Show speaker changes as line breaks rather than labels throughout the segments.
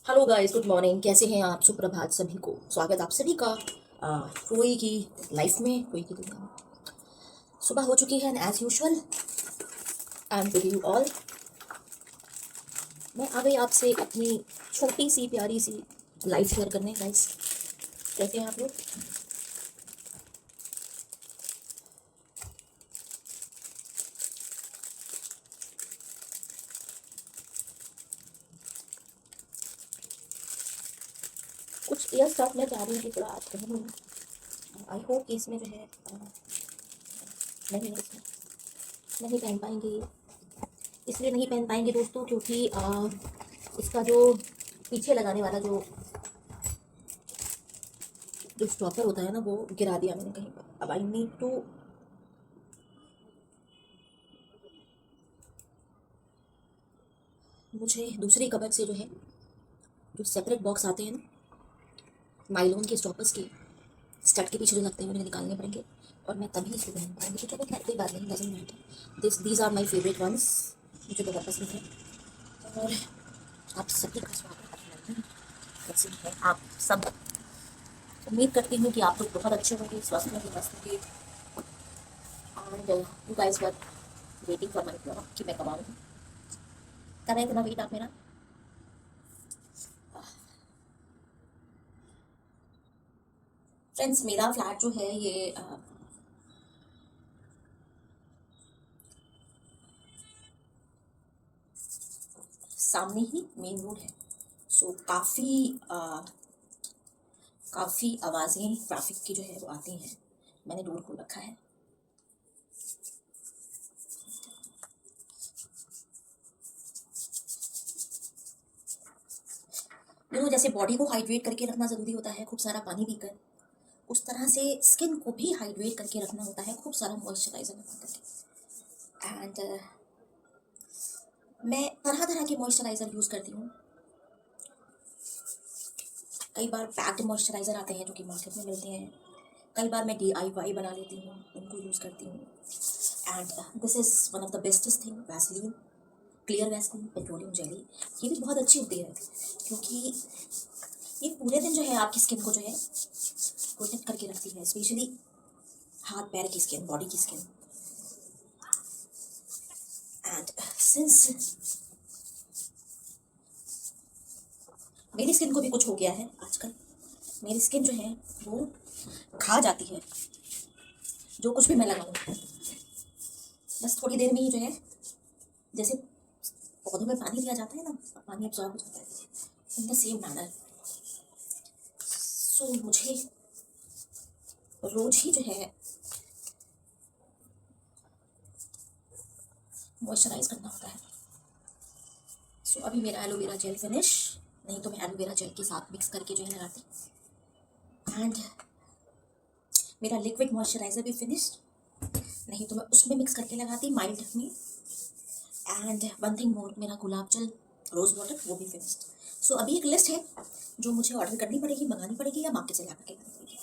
Hello guys, good morning. कैसे हैं आप? सुप्रभात सभी को। स्वागत आप सभी का रोई की लाइफ में, रोई की दुनिया में। सुबह हो चुकी है and as usual I am with you all. मैं आ गई आपसे अपनी छोटी सी प्यारी सी लाइफ शेयर करने। गाइस, कैसे हैं आप लोग? कुछ ईयर स्टार्ट मैं चाह रही हूँ कि थोड़ा आज कहूँ। आई होप कि इसमें जो है नहीं इसमें नहीं पहन पाएंगे। इसलिए नहीं पहन पाएंगे दोस्तों क्योंकि इसका जो पीछे लगाने वाला जो जो स्टॉपर होता है ना, वो गिरा दिया मैंने कहीं पर। अब आई नीड टू मुझे दूसरी कबर्ड से जो है, जो सेपरेट बॉक्स आते हैं ना नायलॉन के स्टॉपर्स के, स्टड के पीछे जो लगते हैं, मुझे निकालने पड़ेंगे और मैं तभी इसको पहन पाऊंगी। तो चलो खैर, कोई बात नहीं, doesn't matter. These are my favourite ones, मुझे बहुत पसंद है। और आप सभी का स्वागत है। कैसे हैं आप सब? उम्मीद करती हूँ कि आप लोग बहुत अच्छे होंगे, स्वस्थ होंगे, मस्त होंगे। And you guys were waiting for my blog कि मैं कब आऊँ। कर रहे थे ना वेट आप मेरा? फ्रेंड्स, मेरा फ्लैट जो है ये सामने ही मेन रोड है। सो काफ़ी आवाज़ें ट्रैफिक की जो है वो आती हैं। मैंने डोर खोल रखा है। जैसे बॉडी को हाइड्रेट करके रखना ज़रूरी होता है खूब सारा पानी पीकर, उस तरह से स्किन को भी हाइड्रेट करके रखना होता है खूब सारा मॉइस्चराइज़र लगा करके। एंड मैं तरह तरह के मॉइस्चराइज़र यूज़ करती हूँ। कई बार पैक्ड मॉइस्चराइज़र आते हैं जो कि मार्केट में मिलते हैं। कई बार मैं DIY बना लेती हूँ, उनको यूज़ करती हूँ। And this is one of the bestest thing, Vaseline, clear Vaseline petroleum jelly. ये भी बहुत अच्छी होती है क्योंकि ये पूरे दिन जो है आपकी स्किन को जो है प्रोटेक्ट करके रखती है, स्पेशली हाथ पैर की स्किन, बॉडी की स्किन। एंड सिंस मेरी स्किन को भी कुछ हो गया है आजकल, मेरी स्किन जो है वो खा जाती है जो कुछ भी मैं लगाऊँ। बस थोड़ी देर में ही जो है, जैसे पौधों में पानी दिया जाता है ना, पानी एब्जॉर्ब हो जाता है, इन द सेम मैनर। सो मुझे रोज ही जो है मॉइस्चराइज करना होता है। सो अभी मेरा एलोवेरा जेल फिनिश, नहीं तो मैं एलोवेरा जेल के साथ मिक्स करके जो है लगाती। एंड मेरा लिक्विड मॉइस्चराइजर भी फिनिश्ड, नहीं तो मैं उसमें मिक्स करके लगाती माइल्ड में। एंड वन थिंग मोर, मेरा गुलाब जल रोज़ वाटर वो भी फिनिश्ड। सो अभी एक लिस्ट है जो मुझे ऑर्डर करनी पड़ेगी, मंगानी पड़ेगी या मार्केट से ला करके लानी पड़ेगी।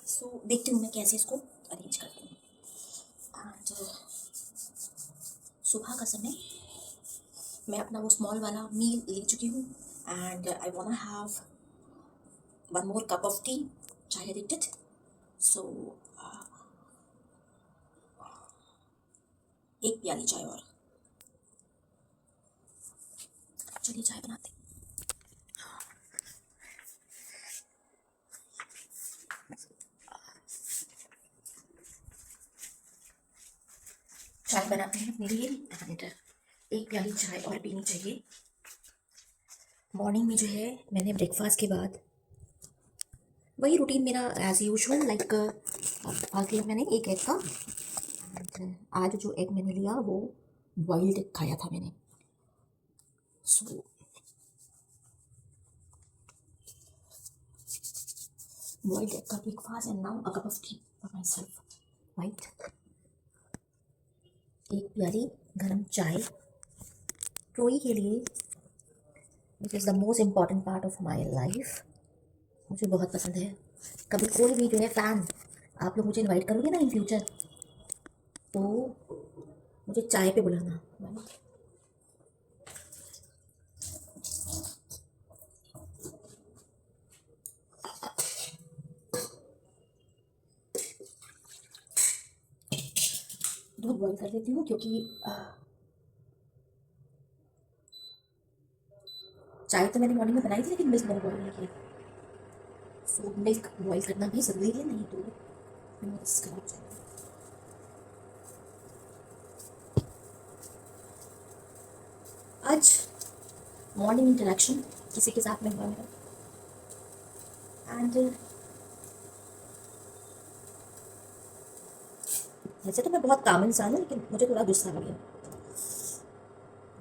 सो देखती हूँ मैं कैसे इसको अरेंज करती हूँ। एंड सुबह का समय, मैं अपना वो स्मॉल वाला मील ले चुकी हूँ। And I want have one more cup of T, चाय एडिक्टेड। सो एक प्याली चाय और, चलिए चाय बनाते हैं। चाय बनाते हैं अपने लिए। एंड एक प्याली चाय और पीनी चाहिए। मॉर्निंग में जो है मैंने ब्रेकफास्ट के बाद वही रूटीन मेरा एज यूजुअल, लाइक आज लिया मैंने एक एग का। एंड आज जो एग मैंने लिया वो बॉइल्ड एग खाया था मैंने। सो बॉइल्ड एग का breakfast and now a cup of T for my self, right. एक प्याली गर्म चाय रोई के लिए, which is the most important part of my life. मुझे बहुत पसंद है। कभी कोई भी जो है फ़ैन आप लोग मुझे इनवाइट करोगे ना इन फ्यूचर, तो मुझे चाय पे बुलाना। दूध बॉईल कर देती हूँ, क्योंकि चाय तो मैंने मॉर्निंग में बनाई थी, लेकिन मिल्क मैंने बॉईल नहीं किया। सो मिल्क बॉईल करना भी ज़रूरी है, नहीं तो मिल्क खराब हो जाएगा। आज मॉर्निंग इंटरेक्शन किसी के साथ में हुआ मेरा, एंड वैसे तो मैं बहुत काम इंसान हूँ, लेकिन मुझे थोड़ा गुस्सा आ गया।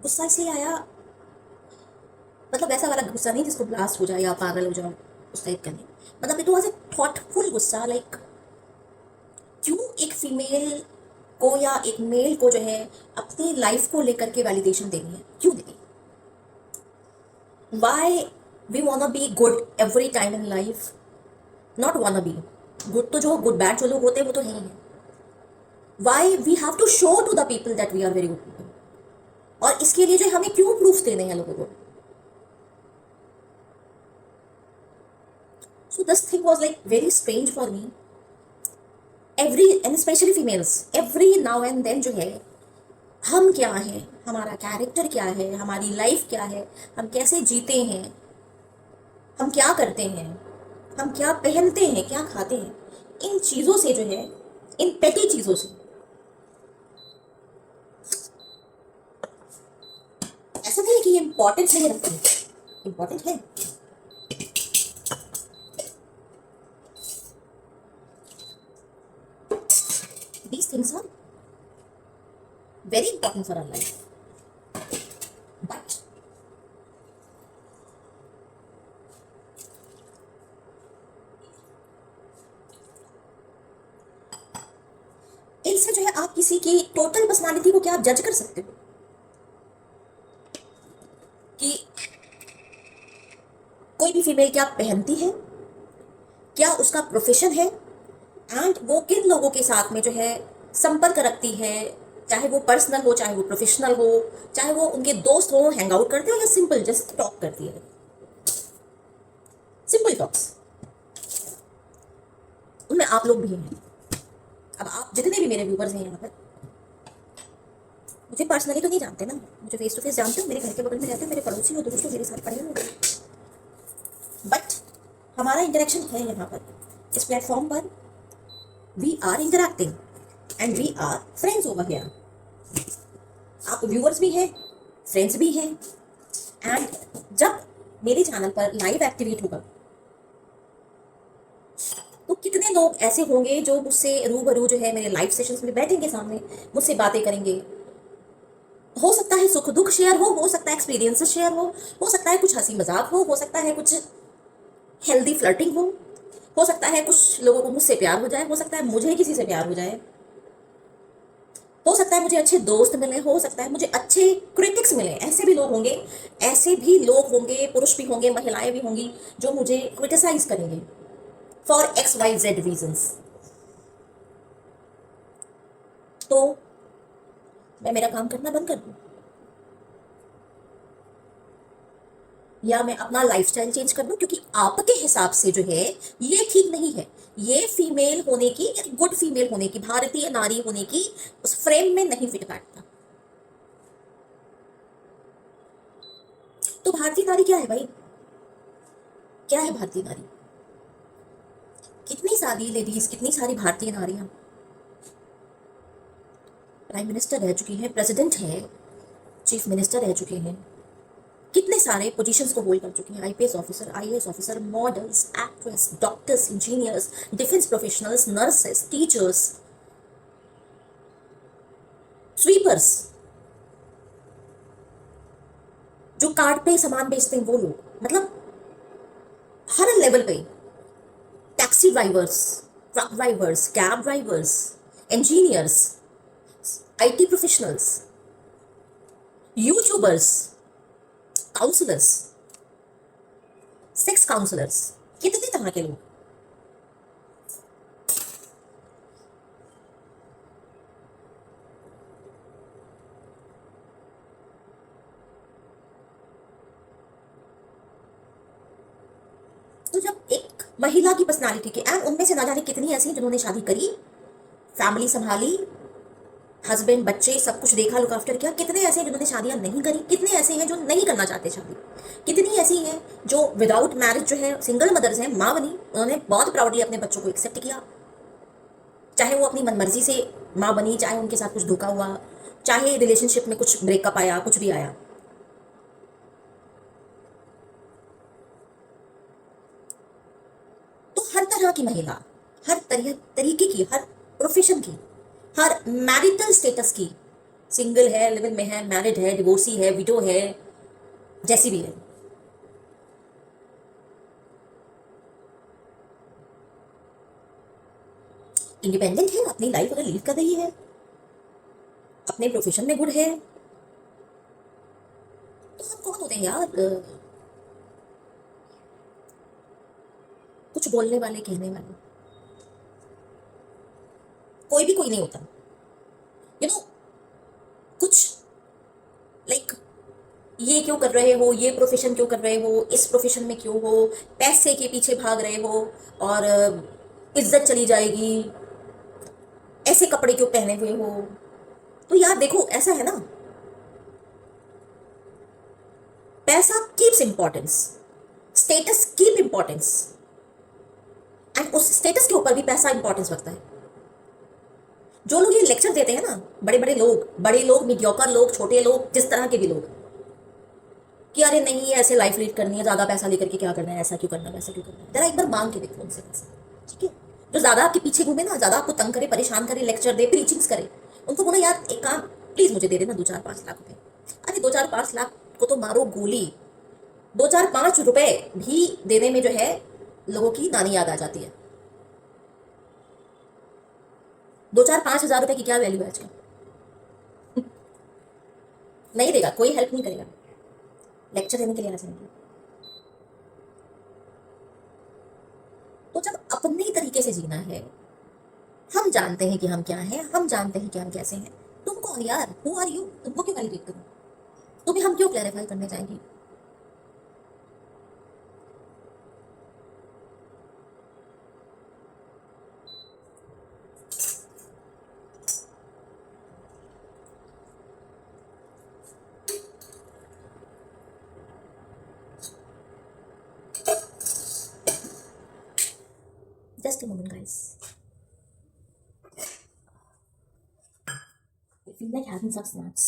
गुस्सा इसलिए आया, मतलब ऐसा वाला गुस्सा नहीं जिसको ब्लास्ट हो जाए या पागल हो जाओ, उस टाइप का नहीं। मतलब इट वॉज ए थॉटफुल गुस्सा, लाइक क्यों एक फीमेल को या एक मेल को जो है अपनी लाइफ को लेकर के वैलिडेशन देनी है, क्यों देनी? Why we want be good every time in life? Not want be good, तो जो गुड बैड जो लोग होते हैं वो तो है ही है। Why we have to show to the people that we are very good people, और इसके लिए जो हमें क्यों प्रूफ देने हैं लोगों को? So this thing was like very strange for me. Every and especially females, every now and then जो है, हम क्या हैं, हमारा कैरेक्टर क्या है, हमारी लाइफ क्या है, हम कैसे जीते हैं, हम क्या करते हैं, हम क्या पहनते हैं, क्या खाते हैं, इन चीज़ों से जो है, इन पेटी चीज़ों से, ऐसा नहीं है कि ये इम्पोर्टेंट नहीं रखती, इम्पोर्टेंट है। These things are very important for our life, but इनसे जो है आप किसी की टोटल पर्सनालिटी को क्या आप जज कर सकते हो कि कोई भी फीमेल क्या पहनती है, क्या उसका प्रोफेशन है, एंड वो किन लोगों के साथ में जो है संपर्क रखती है, चाहे वो पर्सनल हो, चाहे वो प्रोफेशनल हो, चाहे वो उनके दोस्त हो, हैंग आउट करते हो, या सिंपल जस्ट टॉक करती है, सिंपल टॉक्स। उनमें आप लोग भी हैं। अब आप जितने भी मेरे व्यूवर्स हैं यहाँ पर, मुझे पर्सनली तो नहीं जानते ना, मुझे फेस टू फेस जानते हो, मेरे घर के बगल में रहते हो, मेरे पड़ोसी हो, दोस्तों मेरे साथ पढ़े हो, बट हमारा इंटरेक्शन है यहाँ पर, इस प्लेटफॉर्म पर। We are interacting and we are friends over here. आप व्यूअर्स भी हैं, फ्रेंड्स भी हैं, एंड जब मेरे चैनल पर लाइव एक्टिवेट होगा तो कितने लोग ऐसे होंगे जो मुझसे रूबरू जो है मेरे लाइव सेशंस में बैठेंगे, सामने मुझसे बातें करेंगे। हो सकता है सुख दुख शेयर हो सकता है एक्सपीरियंसेस शेयर हो सकता है कुछ हंसी मजाक हो सकता है कुछ हेल्दी फ्लर्टिंग हो सकता है कुछ लोगों को मुझसे प्यार हो जाए, हो सकता है मुझे किसी से प्यार हो जाए, हो सकता है मुझे अच्छे दोस्त मिले, हो सकता है मुझे अच्छे क्रिटिक्स मिले। ऐसे भी लोग होंगे, ऐसे भी लोग होंगे, पुरुष भी होंगे, महिलाएं भी होंगी, जो मुझे क्रिटिसाइज करेंगे फॉर XYZ रीजंस। तो मैं मेरा काम करना बंद कर दूं, या मैं अपना लाइफस्टाइल चेंज कर दूं, क्योंकि आपके हिसाब से जो है ये ठीक नहीं है। ये फीमेल होने की, गुड फीमेल होने की, भारतीय नारी होने की उस फ्रेम में नहीं फिट बैठता। तो भारतीय नारी क्या है भाई? क्या है भारतीय नारी? कितनी सारी लेडीज, कितनी सारी भारतीय नारियां प्राइम मिनिस्टर रह चुकी हैं, प्रेसिडेंट है, चीफ मिनिस्टर रह चुके हैं, कितने सारे पोजीशंस को होल्ड कर चुके हैं, IPS officer, IAS officer, models, actress, doctors, engineers, defence professionals, nurses, teachers, sweepers, जो कार्ड पे सामान बेचते हैं वो लोग, मतलब हर लेवल पे, taxi drivers, truck drivers, cab drivers, engineers, IT professionals, youtubers, counsellors, sex counsellors, कितने तरह के लोग। तो जब एक महिला की पर्सनालिटी के, एंड उनमें से ना जाने कितनी ऐसी हैं जिन्होंने शादी करी, फैमिली संभाली, हस्बैंड बच्चे सब कुछ देखा, लुक आफ्टर किया। कितने ऐसे हैं जिन्होंने शादियां नहीं करी, कितने ऐसे हैं जो नहीं करना चाहते शादी, कितनी ऐसी हैं जो विदाउट मैरिज जो है सिंगल मदर्स हैं, माँ बनी, उन्होंने बहुत प्राउडली अपने बच्चों को एक्सेप्ट किया, चाहे वो अपनी मनमर्जी से माँ बनी, चाहे उनके साथ कुछ धोखा हुआ, चाहे रिलेशनशिप में कुछ ब्रेकअप आया, कुछ भी आया। तो हर तरह की महिला, हर तरह तरीके की, हर प्रोफेशन की, हर मैरिटल स्टेटस की, सिंगल है, लिव इन में है, मैरिड है, डिवोर्सी है, विडो है, जैसी भी है, इंडिपेंडेंट है, अपनी लाइफ अगर लीड कर रही है, अपने प्रोफेशन में गुड है, तो हम कौन होते हैं यार कुछ बोलने वाले, कहने वाले? कोई भी कोई नहीं होता, यू नो। कुछ लाइक ये क्यों कर रहे हो, ये प्रोफेशन क्यों कर रहे हो, इस प्रोफेशन में क्यों हो, पैसे के पीछे भाग रहे हो, और इज्जत चली जाएगी, ऐसे कपड़े क्यों पहने हुए हो। तो यार देखो, ऐसा है ना, पैसा keeps importance, status keep importance, and उस स्टेटस के ऊपर भी पैसा इंपॉर्टेंस रखता है। जो लोग ये लेक्चर देते हैं ना, बड़े लोग, मीडियोकर लोग, छोटे लोग, जिस तरह के भी लोग, कि अरे नहीं ये ऐसे लाइफ लीड करनी है, ज्यादा पैसा लेकर के क्या करना है, ऐसा क्यों करना है, वैसा क्यों करना है, जरा एक बार मांग के देखो उनसे पैसा, ठीक है? जो ज्यादा आपके पीछे घूमे ना, ज्यादा आपको तंग करे, परेशान करे, लेक्चर दे, प्रीचिंग्स करे, उनको बोलो यार एक काम, प्लीज मुझे दे देना 2-4-5 लाख रुपए। अरे 2-4-5 लाख को तो मारो गोली, 2-4-5 रुपए भी देने में जो है लोगों की नानी याद आ जाती है। 2-4-5 हज़ार रुपए की क्या वैल्यू है आजकल? नहीं देगा कोई, हेल्प नहीं करेगा, लेक्चर देने के लिए आ जाएंगे। तो जब अपने तरीके से जीना है, हम जानते हैं कि हम क्या हैं, हम जानते हैं कि हम कैसे हैं, तुम कौन यार, हु आर यू, तुमको क्यों वैलिडेट करूं, तुम्हें हम क्यों क्लैरिफाई करने जाएंगे? Just a moment guys, I feel like having some snacks.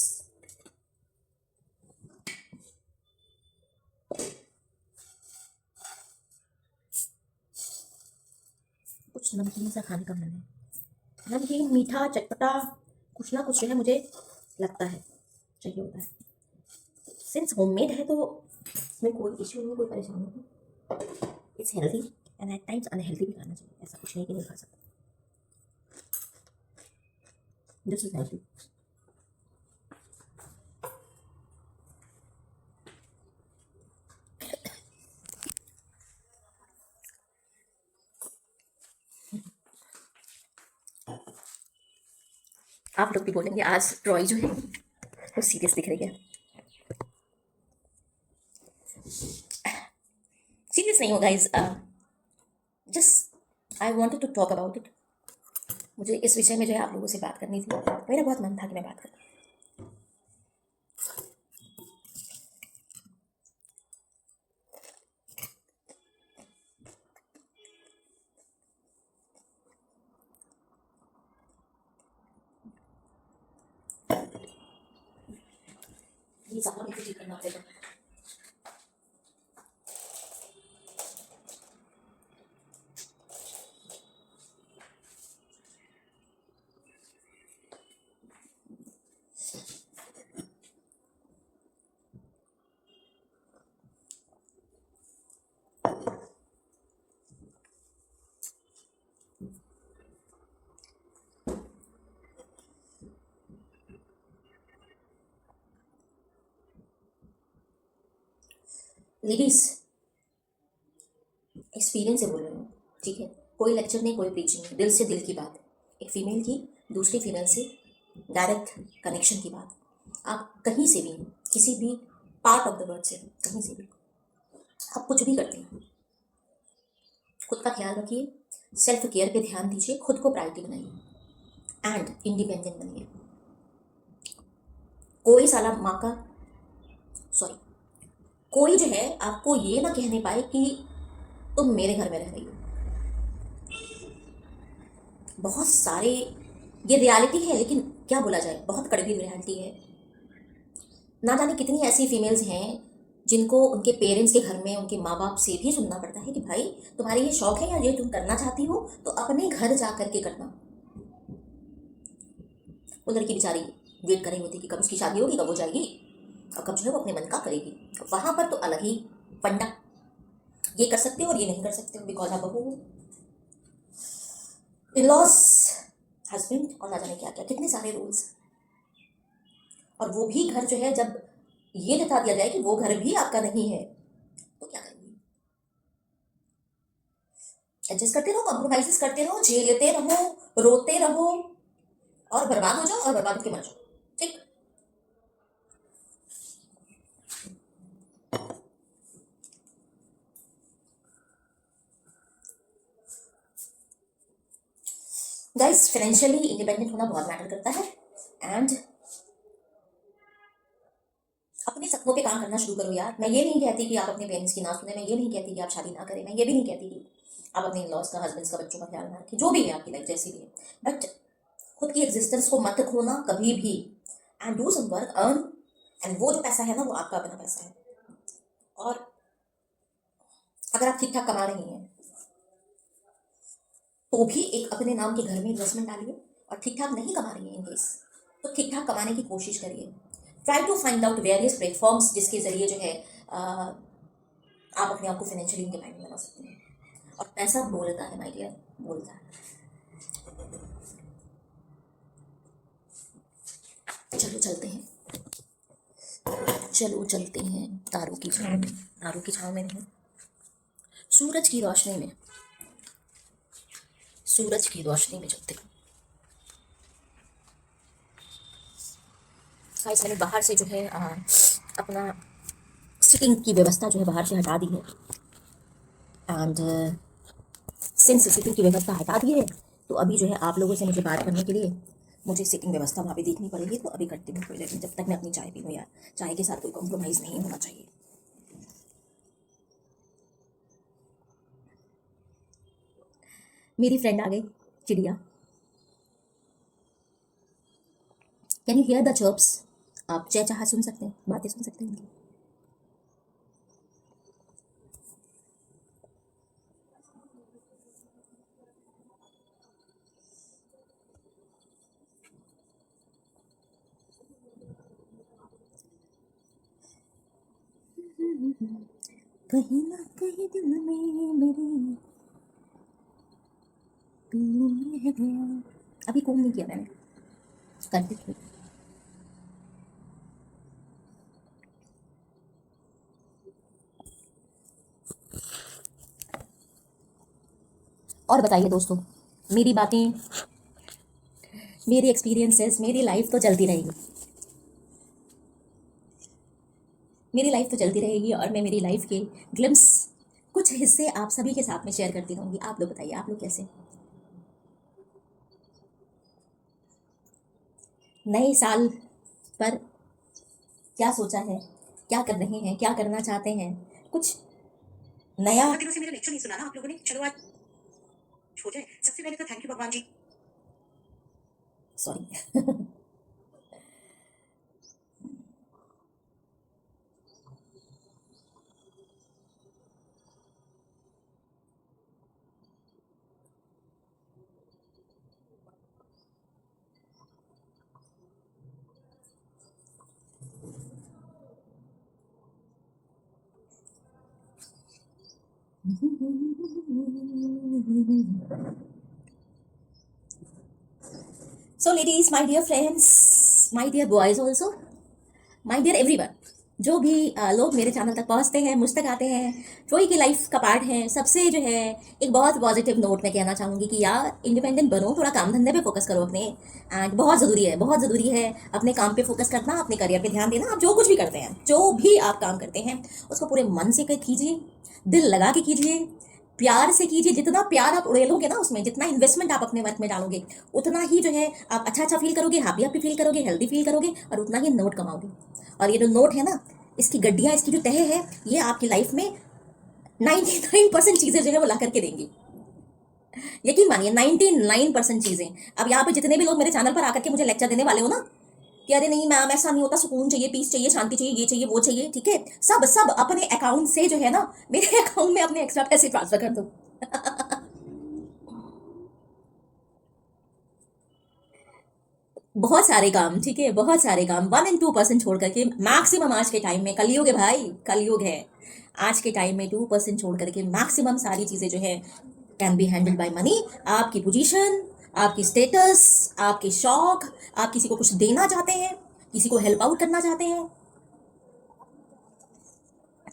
कुछ नमकीन सा खाने का मन है, नमकीन, मीठा, चटपटा, कुछ ना कुछ जो है मुझे लगता है चाहिए होता है। सिंस होममेड है तो इसमें कोई इश्यू नहीं, कोई परेशानी नहीं, it's healthy, and at times unhealthy भी खाना चाहिए, ऐसा कुछ नहीं कि नहीं खा सकते, दिस इज हेल्दी। आप लोग भी बोलेंगे आज ट्रॉय जो है वो सीरियस दिख रही है, सीरियस नहीं हो guys, just I wanted to talk about it. मुझे इस विषय में जो है आप लोगों से बात करनी थी, मेरा बहुत मन था कि मैं बात करूँ। ये सारा मुझे ठीक करना पड़ेगा। लेडीज, एक्सपीरियंस से बोल रही हूँ, ठीक है? कोई लेक्चर नहीं, कोई प्रीचिंग नहीं, दिल से दिल की बात, एक फीमेल की दूसरी फीमेल से डायरेक्ट कनेक्शन की बात। आप कहीं से भी, किसी भी पार्ट ऑफ द वर्ल्ड से, कहीं से भी, आप कुछ भी करते हैं, खुद का ख्याल रखिए, सेल्फ केयर पे ध्यान दीजिए, खुद को प्रायोरिटी बनाइए, एंड इंडिपेंडेंट बनिए। कोई साला माँ का, सॉरी, कोई जो है आपको ये ना कहने पाए कि तुम मेरे घर में रह रही हो। बहुत सारे, ये रियलिटी है, लेकिन क्या बोला जाए, बहुत कड़वी रियलिटी है। ना जाने कितनी ऐसी फीमेल्स हैं जिनको उनके पेरेंट्स के घर में उनके माँ बाप से भी सुनना पड़ता है कि भाई तुम्हारे ये शौक है या ये तुम करना चाहती हो तो अपने घर जा करके करना। वो लड़की बेचारी वेट कर रही होती कि कब उसकी शादी होगी, कब हो जाएगी और कब जो है वो अपने मन का करेगी। वहाँ पर तो अलग ही फंडा, ये कर सकते हो और ये नहीं कर सकते हो बिकॉज आप बहू, इन लॉज, हस्बैंड और ना जाने क्या क्या, कितने सारे रूल्स। और वो भी घर जो है जब ये बता दिया जाए कि वो घर भी आपका नहीं है तो क्या करेंगे? एडजस्ट करते रहो, कॉम्प्रोमाइजेस करते रहो, झेलते रहो, रोते रहो और बर्बाद हो जाओ और बर्बाद होके मर जाओ। ठीक। गाइस, फाइनेंशियली इंडिपेंडेंट होना बहुत मैटर करता है एंड अपने सपनों पे काम करना शुरू करो यार। मैं ये नहीं कहती कि आप अपने पेरेंट्स की ना सुने, मैं ये नहीं कहती कि आप शादी ना करें, मैं ये भी नहीं कहती कि आप अपने इन-लॉज का, हस्बैंड्स का, बच्चों का ख्याल ना रखें, जो भी है आपकी लाइफ जैसी भी है, बट खुद की एग्जिस्टेंस को मत खोना कभी भी and do some work, earn. And वो जो पैसा है ना वो आपका अपना पैसा है। और अगर आप ठीक ठाक कमा रही हैं तो भी एक अपने नाम के घर में इन्वेस्टमेंट डालिए, और ठीक ठाक नहीं कमा रही है इन केस तो ठीक ठाक कमाने की कोशिश करिए। Try to find out various platforms जिसके ज़रिए जो है आप अपने आप को फाइनेंशियली इंडिपेंडेंट बना सकते हैं। और पैसा बोलता है माय डियर, बोलता है। चलो चलते हैं, चलो चलते हैं तारों की छाँव में, तारों की छाँव में नहीं, सूरज की रोशनी में, सूरज की रोशनी में चलते हैं। गाइस, मैंने बाहर से जो है अपना सिटिंग की व्यवस्था जो है बाहर से हटा दी है एंड सिंस सिटिंग की व्यवस्था हटा दी है तो अभी जो है आप लोगों से मुझे बात करने के लिए मुझे सिटिंग व्यवस्था वहाँ पे देखनी पड़ेगी। तो अभी करती हूँ थोड़ी देर में, जब तक मैं अपनी चाय पी लूँ यार। चाय के साथ कोई कॉम्प्रोमाइज़ नहीं होना चाहिए। मेरी फ्रेंड आ गई, चिड़िया। Can you hear the chirps? आप चहचहा सुन सकते हैं, बातें सुन सकते हैं उनकी। कहीं ना कहीं दिल में मेरी तू रह गया। अभी कॉल नहीं किया मैंने, करती थी। और बताइए दोस्तों, मेरी बातें, मेरी एक्सपीरियंसेस, मेरी लाइफ तो चलती रहेगी, मेरी लाइफ तो चलती रहेगी और मैं मेरी लाइफ के ग्लिम्स कुछ हिस्से आप सभी के साथ में शेयर करती रहूँगी। आप लोग बताइए, आप लोग कैसे? नए साल पर क्या सोचा है, क्या कर रहे हैं, क्या करना चाहते हैं? कुछ नया? बहुत दिनों से मेरा लेक्चर नहीं सुना ना आप लोगों ने, चलो आज हो जाए। सबसे पहले तो थैंक यू भगवान जी, sorry. So ladies, my dear friends, my dear boys also, my dear everyone, जो भी लोग मेरे चैनल तक पहुंचते हैं, मुझ तक आते हैं, कोई की लाइफ का पार्ट है, सबसे जो है एक बहुत पॉजिटिव नोट में कहना चाहूँगी कि यार इंडिपेंडेंट बनो, थोड़ा काम धंधे पे फोकस करो अपने। एंड बहुत ज़रूरी है, बहुत ज़रूरी है अपने काम पे फोकस करना, अपने करियर पे ध्यान देना। आप जो कुछ भी करते हैं, जो भी आप काम करते हैं, उसको पूरे मन से कीजिए, दिल लगा के कीजिए, प्यार से कीजिए, जितना प्यार आप उड़ेलोगे ना उसमें, जितना इन्वेस्टमेंट आप अपने वर्क में डालोगे, उतना ही जो है आप अच्छा अच्छा फील करोगे, हैप्पी हैप्पी फील करोगे, हेल्दी फील करोगे, और उतना ही नोट कमाओगे। और ये जो नोट है ना, इसकी गड्डियाँ, इसकी जो तह है, ये आपकी लाइफ में 99% चीज़ें जो है वो ला करके देंगी। यकीन मानिए, 99% चीज़ें। अब यहाँ पे जितने भी लोग मेरे चैनल पर आकर के मुझे लेक्चर देने वाले हो ना कि अरे नहीं मैम ऐसा नहीं होता, सुकून चाहिए, पीस चाहिए, शांति चाहिए, ये चाहिए, वो चाहिए, ठीक है, सब सब अपने अकाउंट से जो है ना मेरे अकाउंट में अपने एक्स्ट्रा पैसे ट्रांसफर कर दो। बहुत सारे काम, ठीक है, बहुत सारे काम, 1 and 2% छोड़ करके मैक्सिमम आज के टाइम में, कलयुग है भाई, कलयुग है। आज के टाइम में 2% छोड़ करके मैक्सिमम सारी चीज़ें जो है can be handled by money. आपकी पोजीशन, आपकी स्टेटस, आपके शौक, आप किसी को कुछ देना चाहते हैं, किसी को हेल्प आउट करना चाहते हैं,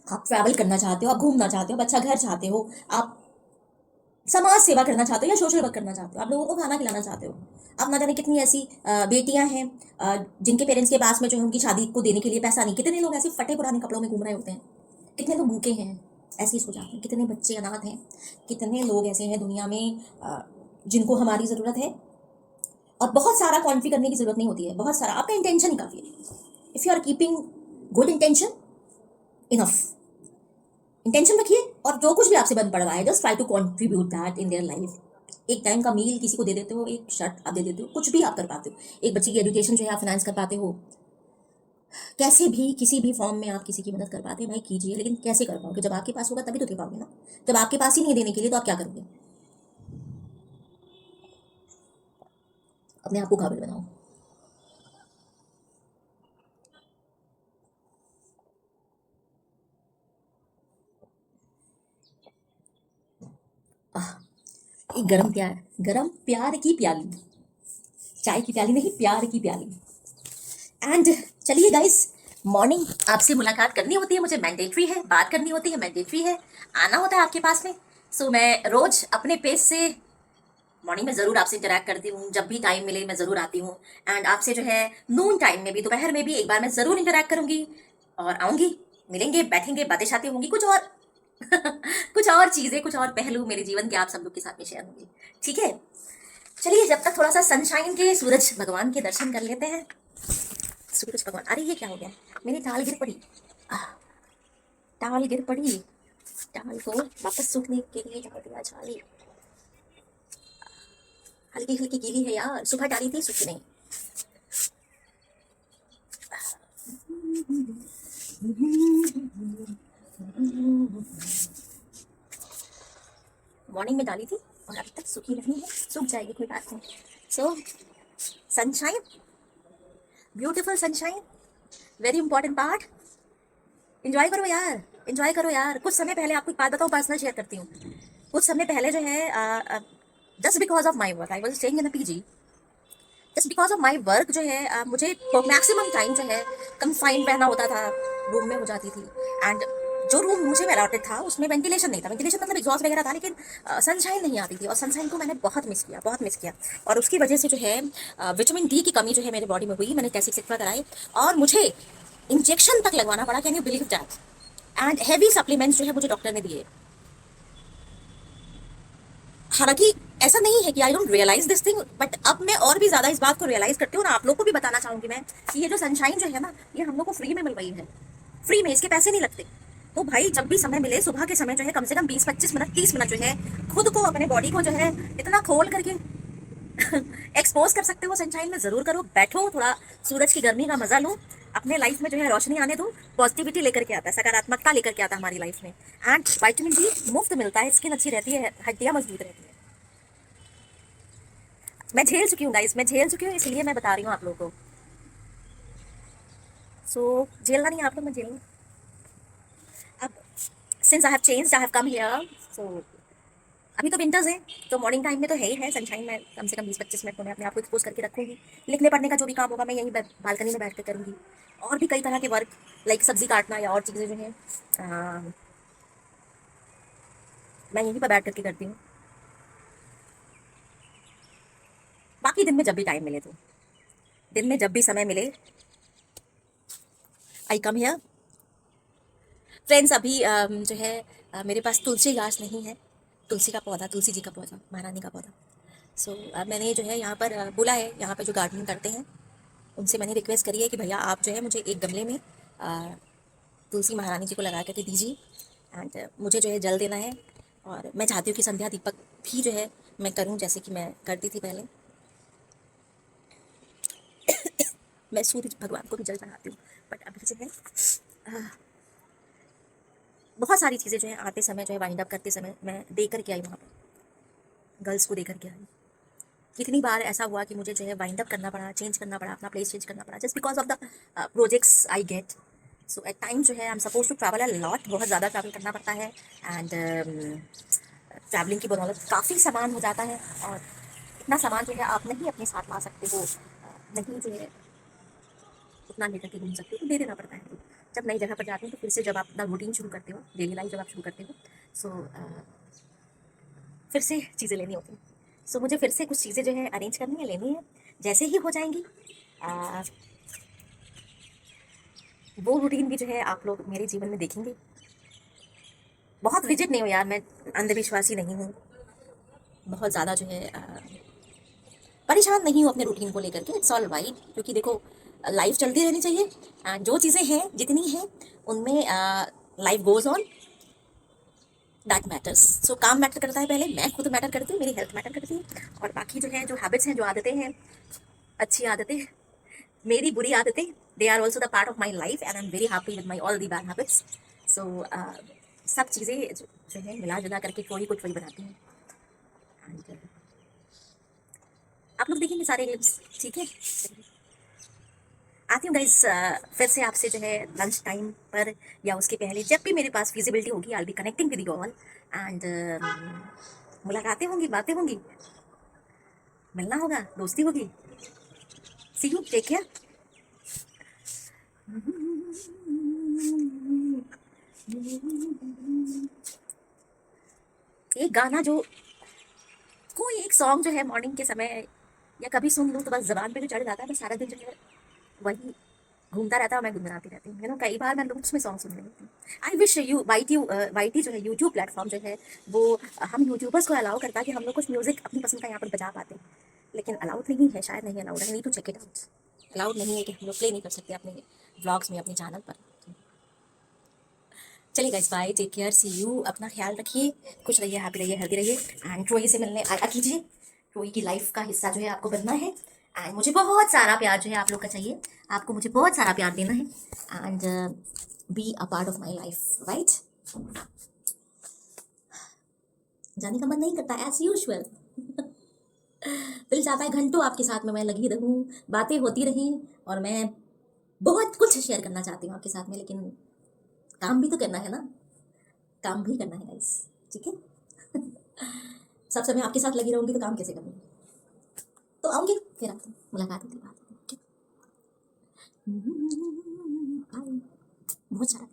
आप ट्रैवल करना चाहते हो, आप घूमना चाहते हो, आप अच्छा घर चाहते हो, आप समाज सेवा करना चाहते हो या सोशल वर्क करना चाहते हो, आप लोगों को खाना खिलाना चाहते हो। अब ना जाने कितनी ऐसी बेटियां हैं जिनके पेरेंट्स के पास में जो है उनकी शादी को देने के लिए पैसा नहीं, कितने लोग ऐसे फटे पुराने कपड़ों में घूम रहे होते हैं, कितने लोग भूखे हैं, ऐसे ही सो जाते हैं, कितने बच्चे अनाथ हैं, कितने लोग ऐसे हैं दुनिया में जिनको हमारी ज़रूरत है। और बहुत सारा क्वान्टिटी करने की ज़रूरत नहीं होती है, बहुत सारा आपका इंटेंशन ही काफ़ी है। If you are keeping good intention, enough intention रखिए, और जो कुछ भी आपसे बन पड़ रहा है just try to contribute that in their life. एक टाइम का मील किसी को दे देते हो, एक शर्ट आप दे देते हो, कुछ भी आप कर पाते हो, एक बच्चे की एजुकेशन जो है आप फाइनेंस कर पाते हो, कैसे भी किसी भी फॉर्म में आप किसी की मदद कर पाते हैं भाई, कीजिए। लेकिन कैसे कर पाओगे, जब आपके पास होगा तभी तो दे पाओगे ना। जब आपके पास ही नहीं है देने के लिए तो आप क्या करोगे? अपने आप को काबिल बनाओ। आह, एक गरम प्यार की प्याली, चाय की प्याली नहीं, प्यार की प्याली। एंड चलिए गाइस, मॉर्निंग आपसे मुलाकात करनी होती है, मुझे मैंडेटरी है, बात करनी होती है, मैंडेटरी है, आना होता है आपके पास में। सो मैं रोज अपने पेज से मॉर्निंग में ज़रूर आपसे इंटरैक्ट करती हूँ, जब भी टाइम मिले मैं ज़रूर आती हूँ। एंड आपसे जो है नून टाइम में भी, दोपहर में भी एक बार मैं ज़रूर इंटरैक्ट करूँगी और आऊँगी, मिलेंगे, बैठेंगे, बातें शातें होंगी, कुछ और कुछ और चीज़ें, कुछ और पहलू मेरे जीवन के आप सब लोग के साथ में शेयर होंगी, ठीक है। चलिए, जब तक थोड़ा सा सनशाइन के, सूरज भगवान के दर्शन कर लेते हैं। सूरज भगवान, अरे ये क्या हो गया, मेरी टाल गिर पड़ी। आह, टाल गिर पड़ी, टाल को वापस सूखने के लिए डाल दिया छाली। हल्की हल्की गीली है यार, सुबह डाली थी, सूखी नहीं। मॉर्निंग में डाली थी और अभी तक सूखी नहीं है, सूख जाएगी, कोई बात नहीं। So sunshine, beautiful sunshine, very important part. Enjoy करो यार, एंजॉय करो यार। कुछ समय पहले आपको एक बात बताऊँ, पर्सनल शेयर करती हूँ। कुछ समय पहले जो है just because of my work, I was staying in a PG. Just because of my work जो है मुझे मैक्सिमम टाइम जो है कंफाइंड रहना होता था, रूम में हो जाती थी। एंड जो रूम मुझे अलॉटेड था उसमें वेंटिलेशन नहीं था, वेंटिलेशन मतलब एग्जॉस्ट वगैरह था, लेकिन सनशाइन नहीं आती थी, और सनशाइन को मैंने बहुत मिस किया, बहुत मिस किया। और उसकी वजह से जो है विटामिन डी की कमी जो है मेरे बॉडी में हुई, मैंने टेस्ट एक्सेट्रा कराए और मुझे इंजेक्शन तक लगवाना पड़ा, can you believe that. And heavy supplements जो है मुझे डॉक्टर ने दिए। हालांकि ऐसा नहीं है कि I don't realise this thing, but अब मैं और भी ज्यादा इस बात को रियलाइज करती हूँ, और आप लोग को भी बताना चाहूंगी मैं कि ये जो सनशाइन जो है ना, ये हम लोग को फ्री में मिल रही है, फ्री में, इसके पैसे नहीं लगते। तो भाई जब भी समय मिले, सुबह के समय जो है कम से कम 20-25 मिनट, 30 मिनट जो है खुद को, अपने बॉडी को जो है इतना खोल करके एक्सपोज कर सकते हो सनशाइन में, जरूर करो। बैठो, थोड़ा सूरज की गर्मी का मजा लो, अपने लाइफ में जो है रोशनी आने दो, पॉजिटिविटी लेकर के आता है, सकारात्मकता लेकर के आता है हमारी लाइफ में। एंड विटामिन डी मुफ्त मिलता है, स्किन अच्छी रहती है, हड्डियां मजबूत रहती है। मैं झेल चुकी हूँ गाइस, मैं झेल चुकी हूँ, इसलिए मैं बता रही हूँ आप लोगों को। सो झेलना नहीं है आप लोग, मैं झेलूँ। अब since I have changed, I have come here, so अभी तो विंटर्स है, तो मॉर्निंग टाइम में तो है ही है सनशाइन में, कम से कम 20-25 मिनट तो मैं अपने आप को एक्सपोज करके रखूंगी। लिखने पढ़ने का जो भी काम होगा मैं यहीं बालकनी में बैठ कर करूँगी। और भी कई तरह के वर्क, लाइक सब्जी काटना या और चीज़ें जो हैं मैं यहीं पर बैठ करके करती हूँ। बाकी दिन में जब भी टाइम मिले, तो दिन में जब भी समय मिले, आई कम हियर। फ्रेंड्स, अभी जो है मेरे पास तुलसी घास नहीं है, तुलसी का पौधा, तुलसी जी का पौधा, महारानी का पौधा। सो अब मैंने जो है यहाँ पर बोला है, यहाँ पर जो गार्डनिंग करते हैं उनसे मैंने रिक्वेस्ट करी है कि भैया आप जो है मुझे एक गमले में तुलसी महारानी जी को लगा करके दीजिए, एंड मुझे जो है जल देना है। और मैं चाहती हूँ कि संध्या दीपक भी जो है मैं करूँ जैसे कि मैं करती थी पहले। मैं सूर्य भगवान को भी जल चढ़ाती हूँ, बट अभी जो है बहुत सारी चीज़ें जो है आते समय जो है वाइंड अप करते समय मैं दे करके आई वहाँ पर, गर्ल्स को दे करके आई। कितनी बार ऐसा हुआ कि मुझे जो है वाइंड अप करना पड़ा, चेंज करना पड़ा, अपना प्लेस चेंज करना पड़ा, just because of the projects I get. So at time जो है I am suppose to travel a lot, बहुत ज़्यादा ट्रैवल करना पड़ता है, एंड ट्रैवलिंग की बदौलत काफ़ी सामान हो जाता है, और इतना सामान जो है आप नहीं अपने साथ ला सकते हो, नहीं जो है उतना लेकर के घूम सकते हो, तो दे देना पड़ता है। तो जब नई जगह पर जाते हो तो फिर से जब आप अपना रूटीन शुरू करते हो, डेली लाइफ जब आप शुरू करते हो, सो फिर से चीज़ें लेनी होती हैं। सो मुझे फिर से कुछ चीज़ें जो है अरेंज करनी है, लेनी है। जैसे ही हो जाएंगी वो रूटीन भी जो है आप लोग मेरे जीवन में देखेंगे। बहुत विजिट नहीं हो यार, मैं अंधविश्वासी नहीं हूँ, बहुत ज़्यादा जो है परेशान नहीं हूँ अपने रूटीन को लेकर के। इट्स ऑल राइट, क्योंकि देखो लाइफ चलती रहनी चाहिए, जो चीज़ें हैं जितनी हैं उनमें life goes on, that matters. So काम मैटर करता है, पहले मैं खुद मैटर करती हूँ, मेरी हेल्थ मैटर करती है, और बाकी जो है जो हैबिट्स हैं, जो आदतें हैं, अच्छी आदतें, मेरी बुरी आदतें, they are also the part of my life, and I am very happy with my all the bad habits. So सब चीज़ें जो है मिला जुला करके कोई कुछ वही बनाती हैं। एंड आप लोग देखेंगे सारे क्लिप्स, ठीक है। आती हूँ गाइज फिर से आपसे जो है लंच टाइम पर या उसके पहले, जब भी मेरे पास फिजिबिलिटी होगी, I be connecting with you all, and मुलाकातें होंगी, बातें होंगी, मिलना होगा, दोस्ती होगी। See you, take care. एक गाना जो, कोई एक सॉन्ग जो है मॉर्निंग के समय या कभी सुन लूँ तो बस जबान पे जो चढ़ जाता है, बस सारा दिन जो है वही घूमता रहता है, और मैं गुनगुनाती रहती हूँ। कई बार मैं लूप्स में सॉन्ग सुन रही होती हूँ। आई विश यू वाईटी जो है यूट्यूब प्लेटफॉर्म जो है वो हम यूट्यूबर्स को अलाउ करता है कि हम लोग कुछ म्यूजिक अपनी पसंद का यहाँ पर बजा पाते हैं, लेकिन अलाउड नहीं है, शायद नहीं अलाउड है, need to check it out. Allowed नहीं है कि हम लोग प्ले नहीं कर सकते अपने व्लॉग्स में, अपने चैनल पर। चलिए guys, bye, take care, see you, अपना ख्याल रखिए, खुश रहिए, हैप्पी रहिए, हेल्दी रहिए, एंड ट्रोई से मिलने आया कीजिए। ट्रोई की लाइफ का हिस्सा जो है आपको बनना है, एंड मुझे बहुत सारा प्यार जो है आप लोग का चाहिए, आपको मुझे बहुत सारा प्यार देना है, and be a part of my life, right. जाने का मन नहीं करता एज यूजुअल। दिल चाहता है घंटों आपके साथ में मैं लगी रहूं, बातें होती रहीं, और मैं बहुत कुछ शेयर करना चाहती हूँ आपके साथ में, लेकिन काम भी तो करना है ना, काम भी करना है गाइस, ठीक है। सब समय आपके साथ लगी रहूंगी तो काम कैसे करूँगी। तो आऊँगी, फिर आते मुलाकात होती, बात होती, ठीक। बाय। बहुत सारा